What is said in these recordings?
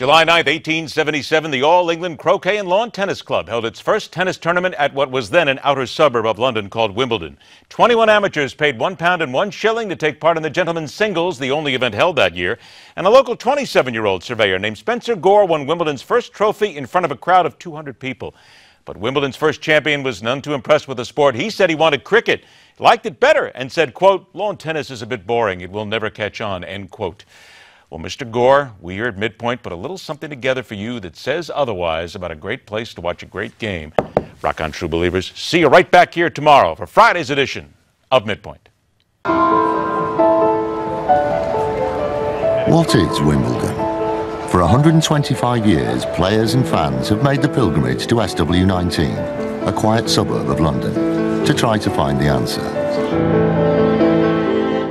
July 9th, 1877, the All England Croquet and Lawn Tennis Club held its first tennis tournament at what was then an outer suburb of London called Wimbledon. 21 amateurs paid £1 and £1 to take part in the gentlemen's singles, the only event held that year. And a local 27-year-old surveyor named Spencer Gore won Wimbledon's first trophy in front of a crowd of 200 people. But Wimbledon's first champion was none too impressed with the sport. He said he wanted cricket, liked it better, and said, quote, "Lawn tennis is a bit boring. It will never catch on," end quote. Well, Mr. Gore, we here at MidPoint put a little something together for you that says otherwise about a great place to watch a great game. Rock on, true believers. See you right back here tomorrow for Friday's edition of MidPoint. What is Wimbledon? For 125 years, players and fans have made the pilgrimage to SW19, a quiet suburb of London, to try to find the answer.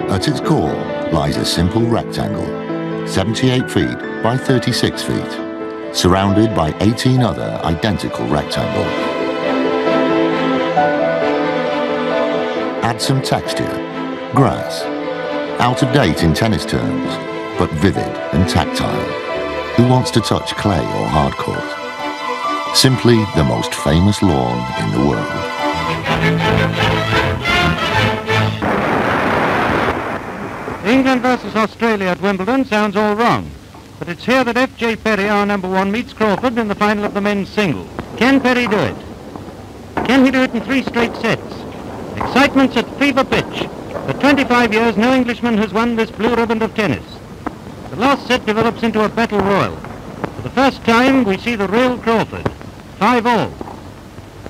At its core lies a simple rectangle, 78 feet by 36 feet, surrounded by 18 other identical rectangles. Add some texture, grass, out of date in tennis terms, but vivid and tactile. Who wants to touch clay or hardcourt? Simply the most famous lawn in the world. England versus Australia at Wimbledon sounds all wrong, but it's here that F.J. Perry, our #1, meets Crawford in the final of the men's singles. Can Perry do it? Can he do it in 3 straight sets? Excitement's at fever pitch. For 25 years, no Englishman has won this blue ribbon of tennis. The last set develops into a battle royal. For the first time, we see the real Crawford. 5-all.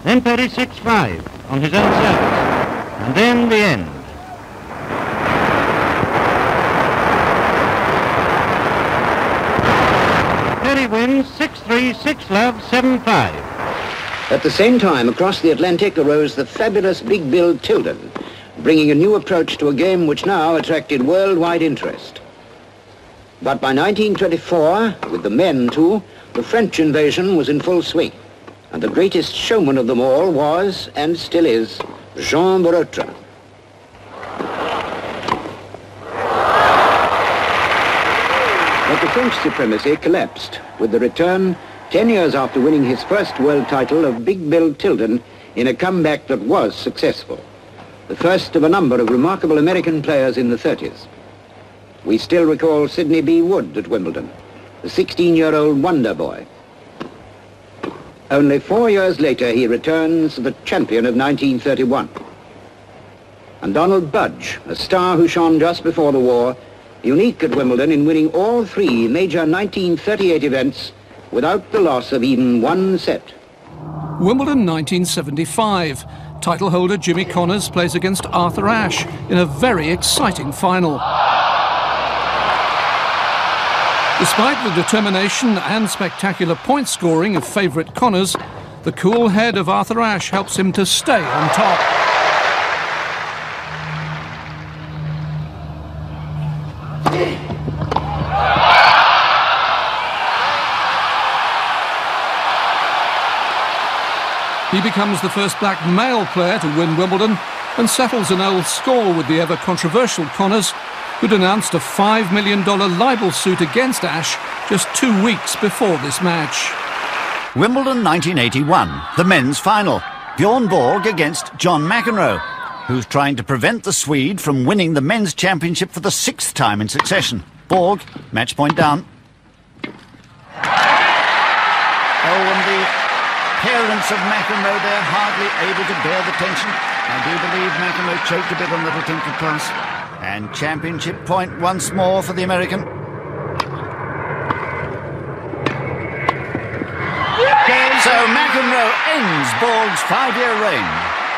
Then Perry 6-5 on his own service. And then the end. Perry wins 6-3, 6-love, 7-5. At the same time, across the Atlantic arose the fabulous Big Bill Tilden, bringing a new approach to a game which now attracted worldwide interest. But by 1924, with the men too, the French invasion was in full swing. And the greatest showman of them all was, and still is, Jean Barotra. But the French supremacy collapsed with the return, 10 years after winning his first world title, of Big Bill Tilden in a comeback that was successful. The first of a number of remarkable American players in the 30s. We still recall Sidney B. Wood at Wimbledon, the 16-year-old wonder boy. Only 4 years later, he returns the champion of 1931. And Donald Budge, a star who shone just before the war, unique at Wimbledon in winning all 3 major 1938 events without the loss of even 1 set. Wimbledon 1975. Title holder Jimmy Connors plays against Arthur Ashe in a very exciting final. Despite the determination and spectacular point scoring of favourite Connors, the cool head of Arthur Ashe helps him to stay on top. He becomes the first black male player to win Wimbledon and settles an old score with the ever-controversial Connors, who'd announced a $5 million libel suit against Ashe just 2 weeks before this match. Wimbledon 1981, the men's final. Bjorn Borg against John McEnroe, who's trying to prevent the Swede from winning the men's championship for the 6th time in succession. Borg, match point down. Oh, and the parents of McEnroe, they're hardly able to bear the tension. I do believe McEnroe choked a bit on Little Tinker Class. And championship point once more for the American. So McEnroe ends Borg's 5-year reign.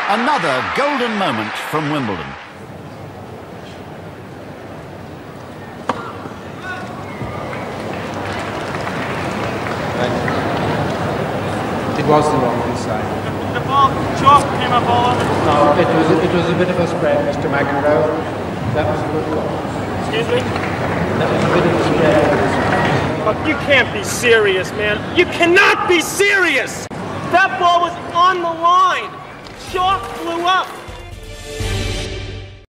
Another golden moment from Wimbledon. It was the wrong side. The ball chalk came up all over. No, it was a bit of a spread, Mr. McEnroe. That was a good call. Excuse me? That was a bit of a spread. Look, you can't be serious, man. You cannot be serious! That ball was on the line. Chalk flew up.